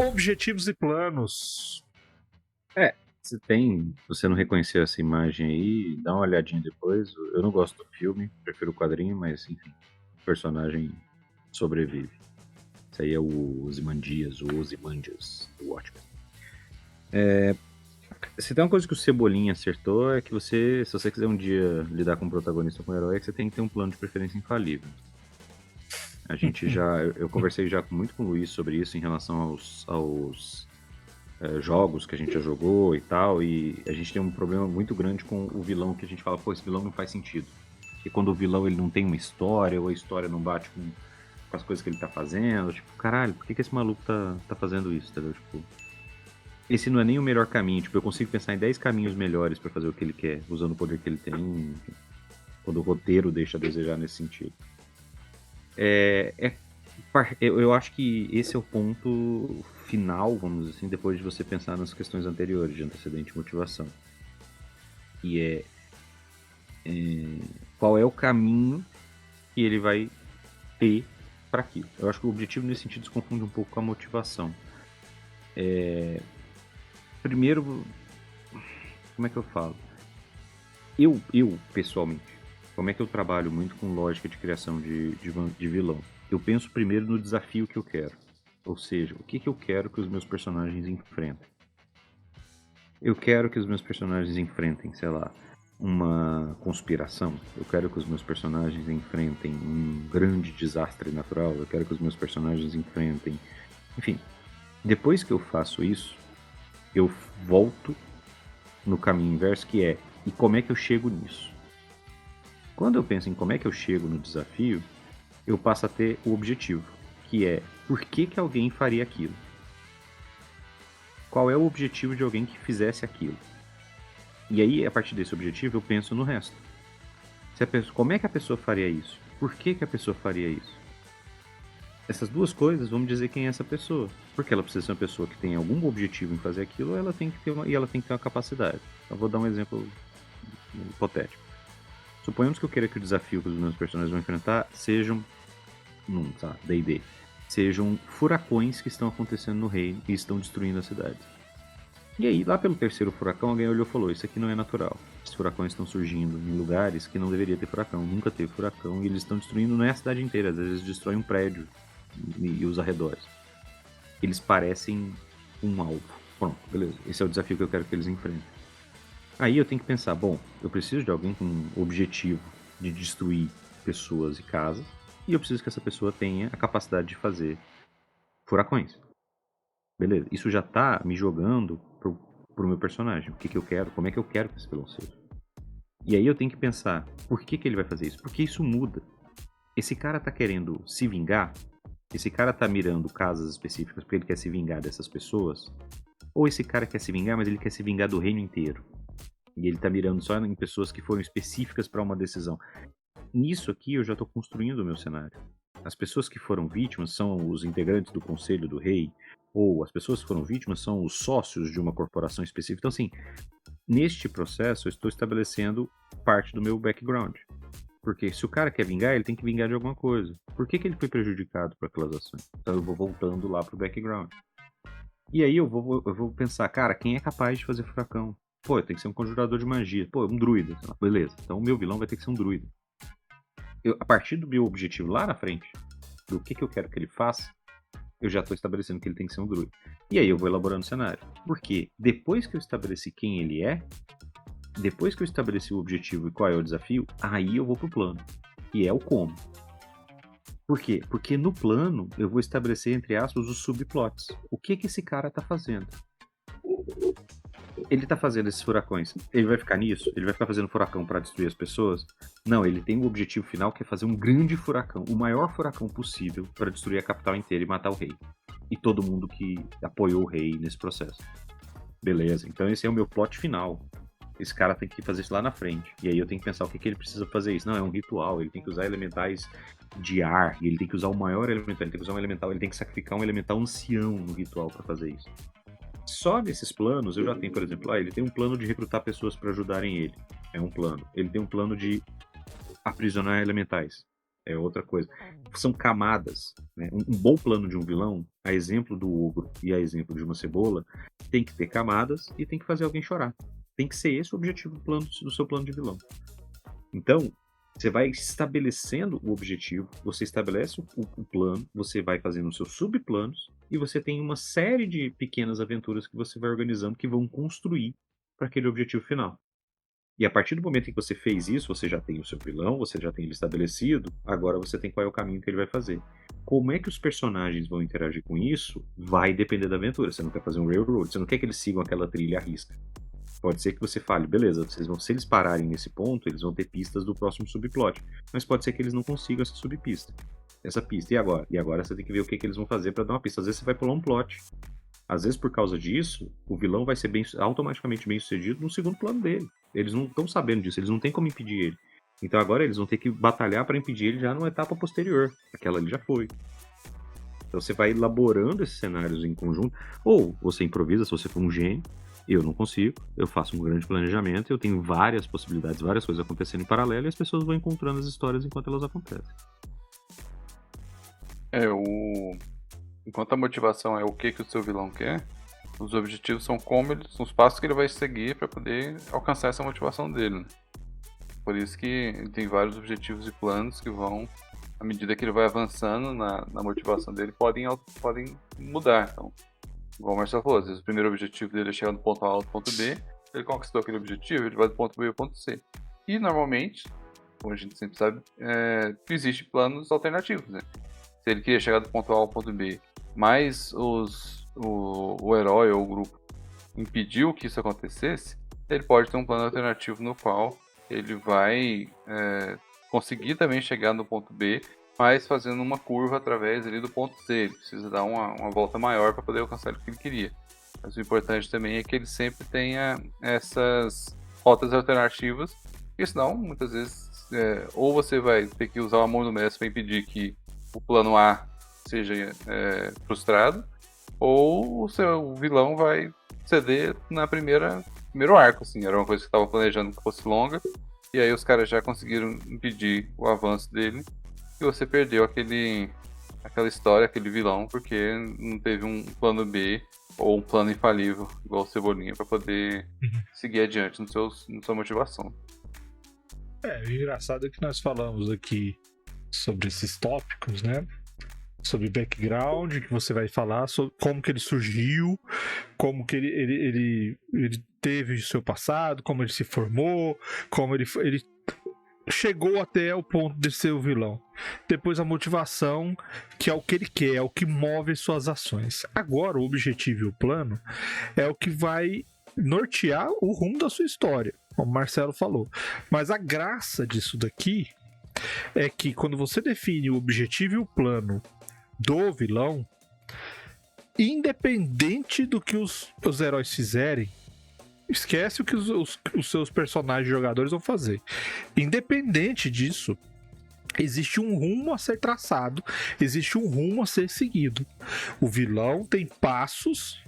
Objetivos e planos. Se você não reconheceu essa imagem aí, dá uma olhadinha depois. Eu não gosto do filme, prefiro o quadrinho, mas enfim, o personagem sobrevive. Isso aí é o Ozymandias, o Ozymandias, do Watchmen. Se tem uma coisa que o Cebolinha acertou, é que se você quiser um dia lidar com um protagonista, com um herói, é que você tem que ter um plano de preferência infalível. A gente eu conversei já muito com o Luiz sobre isso em relação aos jogos que a gente já jogou e tal, e a gente tem um problema muito grande com o vilão, que a gente fala, pô, esse vilão não faz sentido. E quando o vilão ele não tem uma história, ou a história não bate com as coisas que ele tá fazendo, tipo, caralho, por que esse maluco tá fazendo isso, entendeu? Tipo, esse não é nem o melhor caminho, tipo, eu consigo pensar em 10 caminhos melhores pra fazer o que ele quer, usando o poder que ele tem, enfim, quando o roteiro deixa a desejar nesse sentido. Eu acho que esse é o ponto final, vamos dizer assim, depois de você pensar nas questões anteriores de antecedente e motivação. E qual é o caminho que ele vai ter para aquilo. Eu acho que o objetivo nesse sentido se confunde um pouco com a motivação. Primeiro, como é que eu falo? Eu pessoalmente, como é que eu trabalho muito com lógica de criação de vilão? Eu penso primeiro no desafio que eu quero. Ou seja, o que eu quero que os meus personagens enfrentem. Eu quero que os meus personagens enfrentem, sei lá, uma conspiração. Eu quero que os meus personagens enfrentem um grande desastre natural. Eu quero que os meus personagens enfrentem. Enfim, depois que eu faço isso, eu volto no caminho inverso, que é: e como é que eu chego nisso? Quando eu penso em como é que eu chego no desafio, eu passo a ter o objetivo, que é: por que alguém faria aquilo? Qual é o objetivo de alguém que fizesse aquilo? E aí, a partir desse objetivo, eu penso no resto. Como é que a pessoa faria isso? Por que a pessoa faria isso? Essas duas coisas vão me dizer quem é essa pessoa. Porque ela precisa ser uma pessoa que tem algum objetivo em fazer aquilo, ou ela tem que ter e ela tem que ter uma capacidade. Eu vou dar um exemplo hipotético. Suponhamos que eu queira que o desafio que os meus personagens vão enfrentar sejam, D&D, sejam furacões que estão acontecendo no reino e estão destruindo a cidade. E aí, lá pelo terceiro furacão, alguém olhou e falou: isso aqui não é natural. Esses furacões estão surgindo em lugares que não deveria ter furacão, nunca teve furacão, e eles estão destruindo não é a cidade inteira, às vezes destroem um prédio e os arredores. Eles parecem um alvo. Pronto, beleza. Esse é o desafio que eu quero que eles enfrentem. Aí eu tenho que pensar, bom, eu preciso de alguém com o objetivo de destruir pessoas e casas, e eu preciso que essa pessoa tenha a capacidade de fazer furacões. Beleza, isso já tá me jogando pro meu personagem. O que eu quero, como é que eu quero que esse vilão seja. E aí eu tenho que pensar, por que ele vai fazer isso? Porque isso muda. Esse cara tá querendo se vingar? Esse cara tá mirando casas específicas porque ele quer se vingar dessas pessoas? Ou esse cara quer se vingar, mas ele quer se vingar do reino inteiro? E ele tá mirando só em pessoas que foram específicas para uma decisão. Nisso aqui eu já tô construindo o meu cenário. As pessoas que foram vítimas são os integrantes do conselho do rei, ou as pessoas que foram vítimas são os sócios de uma corporação específica. Então, assim, neste processo eu estou estabelecendo parte do meu background. Porque se o cara quer vingar, ele tem que vingar de alguma coisa. Por que ele foi prejudicado por aquelas ações? Então eu vou voltando lá pro background. E aí eu vou pensar, cara, quem é capaz de fazer furacão? Pô, tem que ser um conjurador de magia. Pô, um druida. Beleza, então o meu vilão vai ter que ser um druida. A partir do meu objetivo lá na frente, do que eu quero que ele faça, eu já estou estabelecendo que ele tem que ser um druida. E aí eu vou elaborando o cenário. Porque depois que eu estabeleci quem ele é, depois que eu estabeleci o objetivo e qual é o desafio, aí eu vou pro plano. E é o como. Por quê? Porque no plano eu vou estabelecer, entre aspas, os subplots. O que esse cara tá fazendo? Ele tá fazendo esses furacões. Ele vai ficar nisso? Ele vai ficar fazendo furacão para destruir as pessoas? Não, ele tem um objetivo final que é fazer um grande furacão, o maior furacão possível para destruir a capital inteira e matar o rei. E todo mundo que apoiou o rei nesse processo. Beleza, então esse é o meu plot final. Esse cara tem que fazer isso lá na frente. E aí eu tenho que pensar o que ele precisa fazer isso. Não, é um ritual, ele tem que usar elementais de ar, e ele tem que usar o maior elemental, ele tem que usar um elemental, ele tem que sacrificar um elemental ancião no ritual para fazer isso. Só nesses planos eu já tenho, por exemplo, ele tem um plano de recrutar pessoas para ajudarem ele. É um plano. Ele tem um plano de aprisionar elementais. é outra coisa. São camadas, né? Um bom plano de um vilão, a exemplo do ogro e a exemplo de uma cebola, tem que ter camadas e tem que fazer alguém chorar. Tem que ser esse o objetivo do seu plano de vilão. Então, você vai estabelecendo o objetivo, você estabelece o plano, você vai fazendo os seus subplanos e você tem uma série de pequenas aventuras que você vai organizando que vão construir para aquele objetivo final. E a partir do momento em que você fez isso, você já tem o seu vilão, você já tem ele estabelecido, agora você tem qual é o caminho que ele vai fazer. Como é que os personagens vão interagir com isso, vai depender da aventura. Você não quer fazer um railroad, você não quer que eles sigam aquela trilha à risca. Pode ser que você fale, beleza, se eles pararem nesse ponto, eles vão ter pistas do próximo subplot. Mas pode ser que eles não consigam essa subpista, essa pista. E agora? E agora você tem que ver o que eles vão fazer para dar uma pista. Às vezes você vai pular um plot. Às vezes, por causa disso, o vilão vai ser automaticamente bem sucedido no segundo plano dele. Eles não estão sabendo disso, eles não têm como impedir ele. Então agora eles vão ter que batalhar para impedir ele já numa etapa posterior. Aquela ali já foi. Então você vai elaborando esses cenários em conjunto. Ou você improvisa, se você for um gênio. Eu não consigo, eu faço um grande planejamento, eu tenho várias possibilidades, várias coisas acontecendo em paralelo e as pessoas vão encontrando as histórias enquanto elas acontecem. Enquanto a motivação é o que o seu vilão quer, os objetivos são são os passos que ele vai seguir para poder alcançar essa motivação dele. Por isso que ele tem vários objetivos e planos que vão, à medida que ele vai avançando na motivação dele, podem mudar. Então, igual o Marcelo falou, às vezes o primeiro objetivo dele é chegar do ponto A ao ponto B, ele conquistou aquele objetivo, ele vai do ponto B ao ponto C. E normalmente, como a gente sempre sabe, existem planos alternativos, né? Se ele queria chegar do ponto A ao ponto B, mas o herói ou o grupo impediu que isso acontecesse, ele pode ter um plano alternativo no qual ele vai conseguir também chegar no ponto B, mas fazendo uma curva através ali do ponto C. Ele precisa dar uma volta maior para poder alcançar o que ele queria. Mas o importante também é que ele sempre tenha essas rotas alternativas, porque senão, muitas vezes, ou você vai ter que usar a mão do mestre para impedir que o plano A seja frustrado, ou o seu vilão vai ceder na primeiro arco. Assim, era uma coisa que estava planejando que fosse longa, e aí os caras já conseguiram impedir o avanço dele, e você perdeu aquela história, aquele vilão, porque não teve um plano B ou um plano infalível, igual o Cebolinha, para poder seguir adiante na sua motivação. O engraçado é que nós falamos aqui sobre esses tópicos, né? Sobre background, que você vai falar sobre como que ele surgiu, como que ele teve o seu passado, como ele se formou, como ele chegou até o ponto de ser o vilão. Depois a motivação, que é o que ele quer, é o que move suas ações. Agora o objetivo e o plano é o que vai nortear o rumo da sua história, como o Marcelo falou. Mas a graça disso daqui é que quando você define o objetivo e o plano do vilão, independente do que os heróis fizerem, esquece o que os seus personagens jogadores vão fazer. Independente disso, existe um rumo a ser traçado, existe um rumo a ser seguido. O vilão tem passos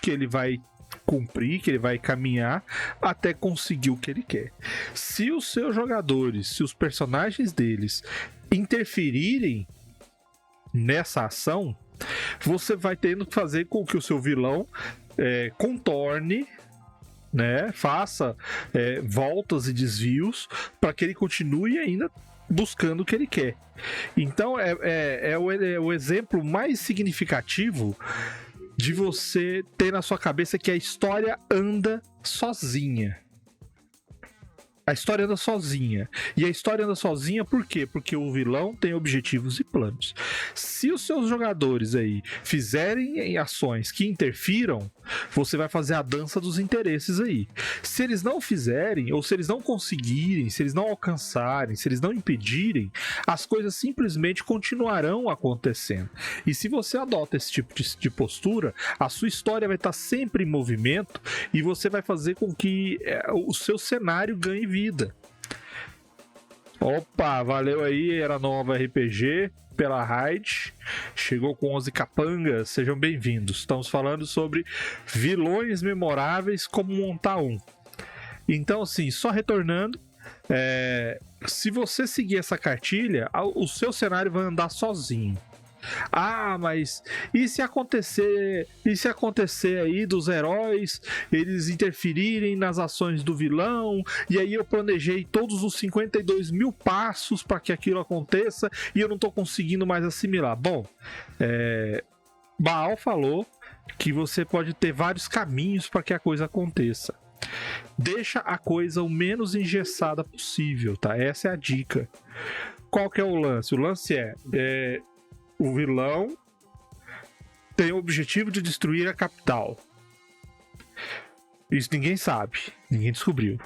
que ele vai cumprir, que ele vai caminhar até conseguir o que ele quer. Se os seus jogadores, se os personagens deles interferirem nessa ação, você vai tendo que fazer com que o seu vilão contorne, né, faça voltas e desvios para que ele continue ainda buscando o que ele quer. Então é o exemplo mais significativo de você ter na sua cabeça que a história anda sozinha. A história anda sozinha. E a história anda sozinha por quê? Porque o vilão tem objetivos e planos. Se os seus jogadores aí fizerem ações que interfiram, você vai fazer a dança dos interesses aí. Se eles não fizerem, ou se eles não conseguirem, se eles não alcançarem, se eles não impedirem, as coisas simplesmente continuarão acontecendo. E se você adota esse tipo de postura, a sua história vai estar sempre em movimento e você vai fazer com que o seu cenário ganhe vida. Opa, valeu aí, Era Nova RPG pela raid, chegou com 11 capangas, sejam bem-vindos. Estamos falando sobre vilões memoráveis, como montar um. Então, assim, só retornando, Se você seguir essa cartilha, o seu cenário vai andar sozinho. Ah, mas e se acontecer aí dos heróis eles interferirem nas ações do vilão, e aí eu planejei todos os 52 mil passos para que aquilo aconteça e eu não tô conseguindo mais assimilar. Bom, Baal falou que você pode ter vários caminhos para que a coisa aconteça. Deixa a coisa o menos engessada possível, tá? Essa é a dica. Qual que é o lance? O lance o vilão tem o objetivo de destruir a capital. Isso ninguém sabe, ninguém descobriu.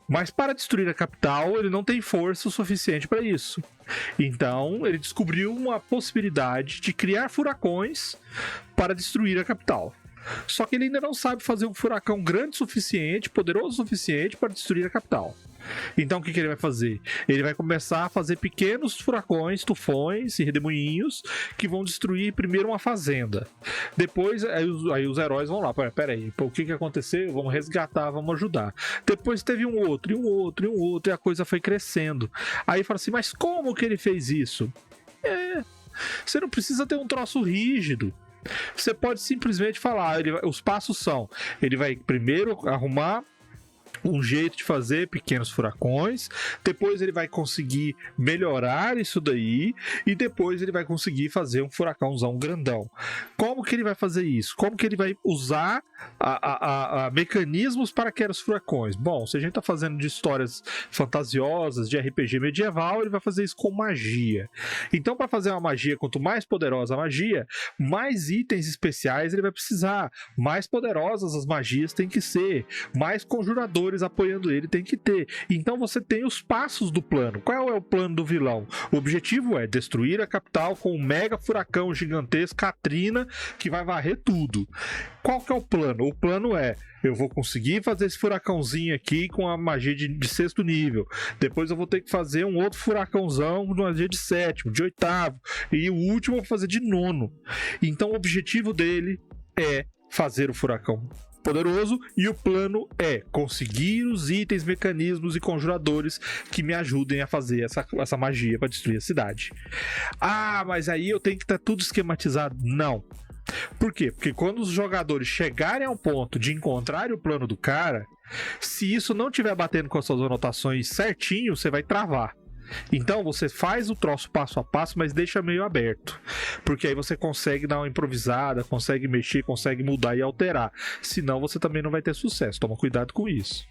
Mas para destruir a capital, ele não tem força o suficiente para isso. Então, ele descobriu uma possibilidade de criar furacões para destruir a capital. Só que ele ainda não sabe fazer um furacão grande o suficiente, poderoso o suficiente para destruir a capital. Então o que ele vai fazer? Ele vai começar a fazer pequenos furacões, tufões e redemoinhos que vão destruir primeiro uma fazenda. Depois aí os heróis vão lá, peraí, o que aconteceu? Vamos resgatar, vamos ajudar. Depois teve um outro, e a coisa foi crescendo. Aí fala assim, mas como que ele fez isso? Você não precisa ter um troço rígido. Você pode simplesmente falar, os passos são, ele vai primeiro arrumar um jeito de fazer pequenos furacões, depois ele vai conseguir melhorar isso daí, e depois ele vai conseguir fazer um furacãozão grandão. Como que ele vai fazer isso? Como que ele vai usar mecanismos para aqueles furacões? Bom, se a gente tá fazendo de histórias fantasiosas, de RPG medieval, ele vai fazer isso com magia. Então, para fazer uma magia, quanto mais poderosa a magia, mais itens especiais ele vai precisar, mais poderosas as magias tem que ser, mais conjuradores apoiando ele tem que ter. Então você tem os passos do plano. Qual é o plano do vilão? O objetivo é destruir a capital com um mega furacão gigantesco, Katrina, que vai varrer tudo. Qual que é o plano? O plano é, eu vou conseguir fazer esse furacãozinho aqui com a magia de 6º nível. Depois eu vou ter que fazer um outro furacãozão com magia de 7º, de 8º. E o último eu vou fazer de 9º. Então o objetivo dele é fazer o furacão poderoso, e o plano é conseguir os itens, mecanismos e conjuradores que me ajudem a fazer essa magia para destruir a cidade. Ah, mas aí eu tenho que estar tudo esquematizado. Não. Por quê? Porque quando os jogadores chegarem ao ponto de encontrarem o plano do cara, se isso não estiver batendo com as suas anotações certinho, você vai travar. Então você faz o troço passo a passo, mas deixa meio aberto, porque aí você consegue dar uma improvisada, consegue mexer, consegue mudar e alterar. Senão você também não vai ter sucesso. Toma cuidado com isso.